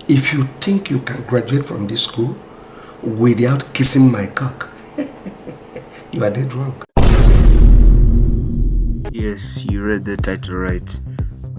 If you think you can graduate from this school without kissing my cock, you are dead wrong. Yes, you read the title right.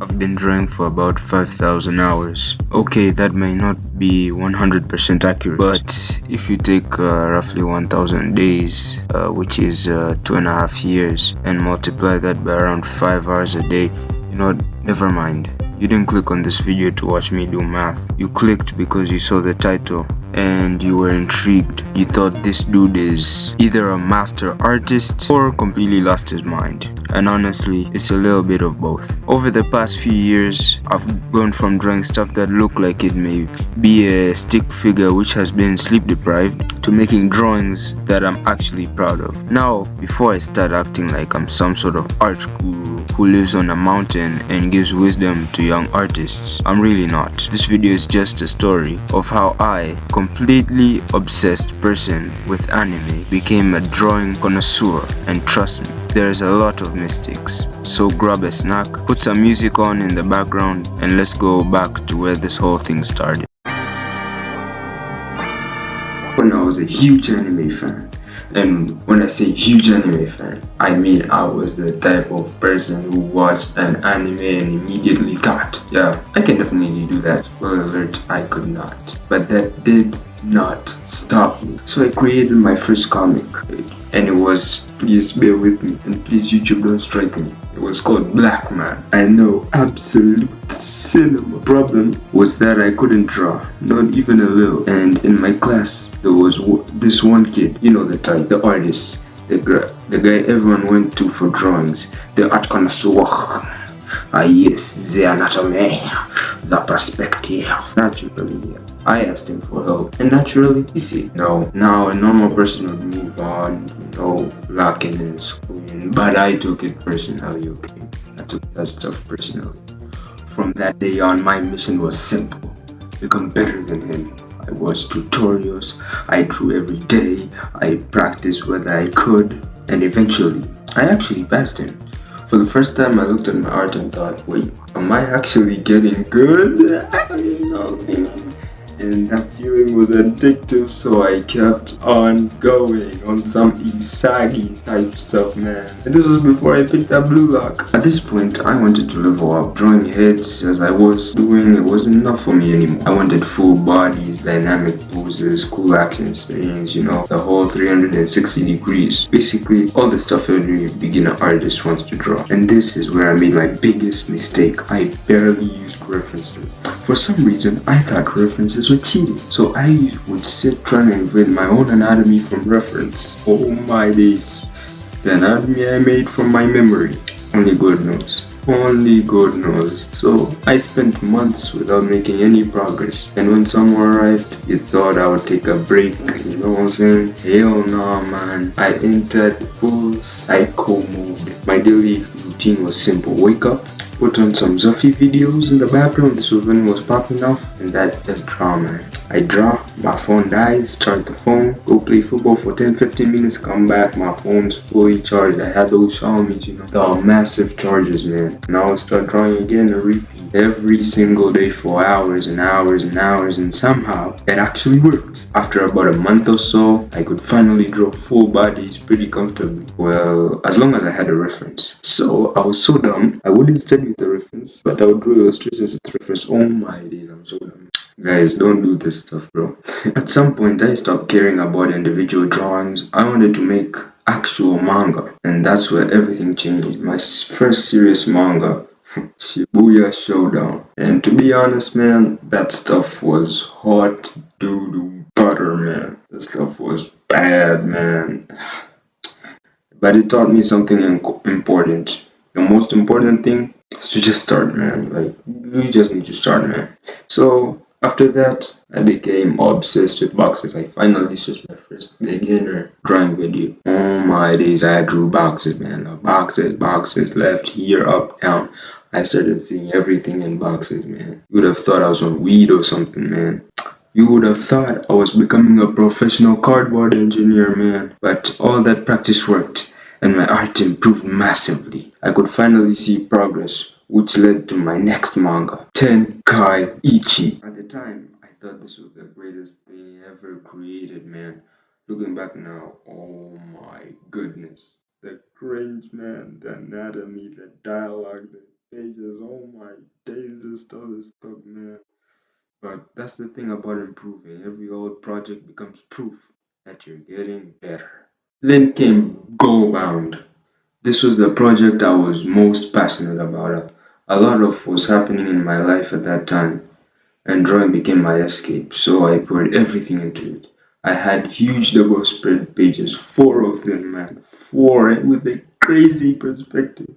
I've been drawing for about 5,000 hours. Okay, that may not be 100% accurate, but if you take roughly 1,000 days, which is 2.5 years, and multiply that by around 5 hours a day, you know what, never mind. You didn't click on this video to watch me do math. You clicked because you saw the title and you were intrigued. You thought this dude is either a master artist or completely lost his mind. And honestly, it's a little bit of both. Over the past few years, I've gone from drawing stuff that look like it may be a stick figure which has been sleep deprived to making drawings that I'm actually proud of. Now, before I start acting like I'm some sort of art guru who lives on a mountain and gives wisdom to young artists, I'm really not. This video is just a story of how I, completely obsessed person with anime, became a drawing connoisseur, and trust me, there's a lot of mistakes. So grab a snack, put some music on in the background, and let's go back to where this whole thing started. When I was a huge anime fan, and when I say huge anime fan, I mean I was the type of person who watched an anime and immediately thought, yeah, I can definitely do that. Well, alert, I could not. But that did not stop me. So I created my first comic, and it was, please bear with me, and please YouTube don't strike me, it was called Black Man. I know, absolute cinema. Problem was that I couldn't draw, not even a little. And in my class there was this one kid, you know the type, the artist, the guy everyone went to for drawings, the art connoisseur. Yes, the anatomy, the perspective. Naturally, I asked him for help, and naturally, you see, now a normal person would move on, lacking in school, but I took it personally, okay? I took that stuff personally. From that day on, my mission was simple: become better than him. I watched tutorials, I drew every day, I practiced whether I could, and eventually, I actually passed him. For the first time, I looked at my art and thought, wait, am I actually getting good? You know what I'm saying? And that feeling was addictive, so I kept on going on some Isagi type stuff, man. And this was before I picked up Blue Lock. At this point, I wanted to level up. Drawing heads as I was doing, it wasn't enough for me anymore. I wanted full bodies, dynamic poses, cool action scenes, the whole 360 degrees. Basically, all the stuff every beginner artist wants to draw. And this is where I made my biggest mistake. I barely used references. For some reason, I thought references were cheating. So I would sit trying to invent my own anatomy from reference. Oh my days. The anatomy I made from my memory. Only God knows. Only God knows. So I spent months without making any progress. And when summer arrived, you thought I would take a break. You know what I'm saying? Hell no, man. I entered full psycho mode. My daily routine was simple. Wake up, put on some Zuffy videos in the background. This was when it was popping off, and that just draw, man. I draw, my phone dies, charge the phone, go play football for 10-15 minutes, come back, my phone's fully charged. I had those Xiaomis, the massive chargers, man. Now I start drawing again and repeat every single day for hours and hours and hours, and somehow it actually worked. After about a month or so, I could finally draw full bodies pretty comfortably. Well, as long as I had a reference. So I was so dumb, I wouldn't study with the reference, but I would draw illustrations with reference. Oh my days, I'm so dumb. Guys, don't do this stuff, bro. At some point, I stopped caring about individual drawings. I wanted to make actual manga, and that's where everything changed. My first serious manga, Shibuya Showdown. And to be honest, man, that stuff was hot doo-doo butter, man. That stuff was bad, man. But it taught me something important. The most important thing is to just start, man. Like, you just need to start, man. So after that, I became obsessed with boxes. I finally searched my first beginner drawing video. Oh my days, I drew boxes, man. Boxes, left, here, up, down. I started seeing everything in boxes, man. You would have thought I was on weed or something, man. You would have thought I was becoming a professional cardboard engineer, man. But all that practice worked, and my art improved massively. I could finally see progress, which led to my next manga, Tenkai Ichi. At the time, I thought this was the greatest thing ever created, man. Looking back now, oh my goodness. The cringe, man, the anatomy, the dialogue, the pages, oh my days, this stuff is stuck, man. But that's the thing about improving. Every old project becomes proof that you're getting better. Then came Go Bound. This was the project I was most passionate about. A lot of was happening in my life at that time, and drawing became my escape, so I poured everything into it. I had huge double spread pages, four of them, man, four, and with a crazy perspective.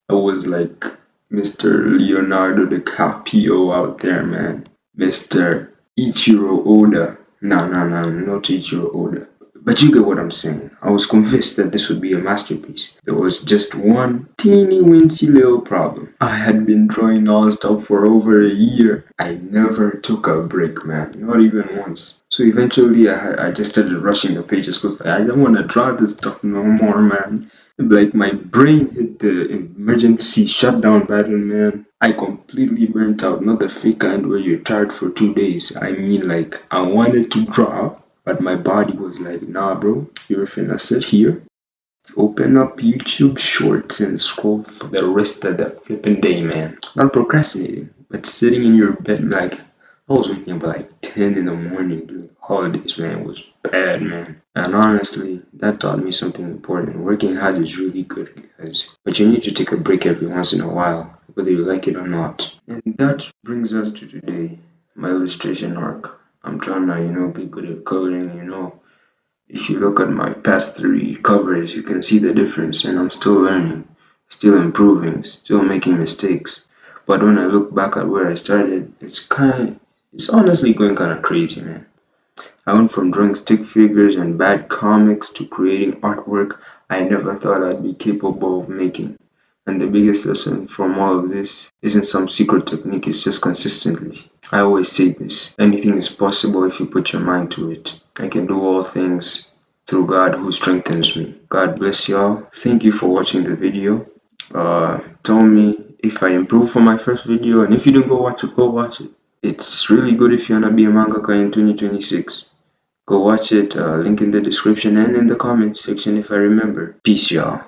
I was like Mr. Leonardo DiCaprio out there, man. Mr. Ichiro Oda. No, not Ichiro Oda. But you get what I'm saying. I was convinced that this would be a masterpiece. There was just one teeny weensy little problem. I had been drawing non-stop for over a year. I never took a break, man. Not even once. So eventually I just started rushing the pages because I don't want to draw this stuff no more, man. Like my brain hit the emergency shutdown button, man. I completely burnt out. Not the fake kind where you're tired for 2 days. I mean, like, I wanted to draw, but my body was like, nah, bro, you're finna sit here, open up YouTube Shorts, and scroll for the rest of the flipping day, man. Not procrastinating, but sitting in your bed, like, I was waking up at like 10 in the morning during holidays, man. It was bad, man. And honestly, that taught me something important. Working hard is really good, guys. But you need to take a break every once in a while, whether you like it or not. And that brings us to today, my illustration arc. I'm trying to, be good at coloring. If you look at my past 3 covers, you can see the difference, and I'm still learning, still improving, still making mistakes. But when I look back at where I started, it's honestly going kind of crazy, man. I went from drawing stick figures and bad comics to creating artwork I never thought I'd be capable of making. And the biggest lesson from all of this isn't some secret technique, it's just consistency. I always say this: anything is possible if you put your mind to it. I can do all things through God who strengthens me. God bless y'all. Thank you for watching the video. Tell me if I improved from my first video, and if you didn't go watch it, go watch it. It's really good if you wanna be a mangaka in 2026. Go watch it, link in the description and in the comments section if I remember. Peace, y'all.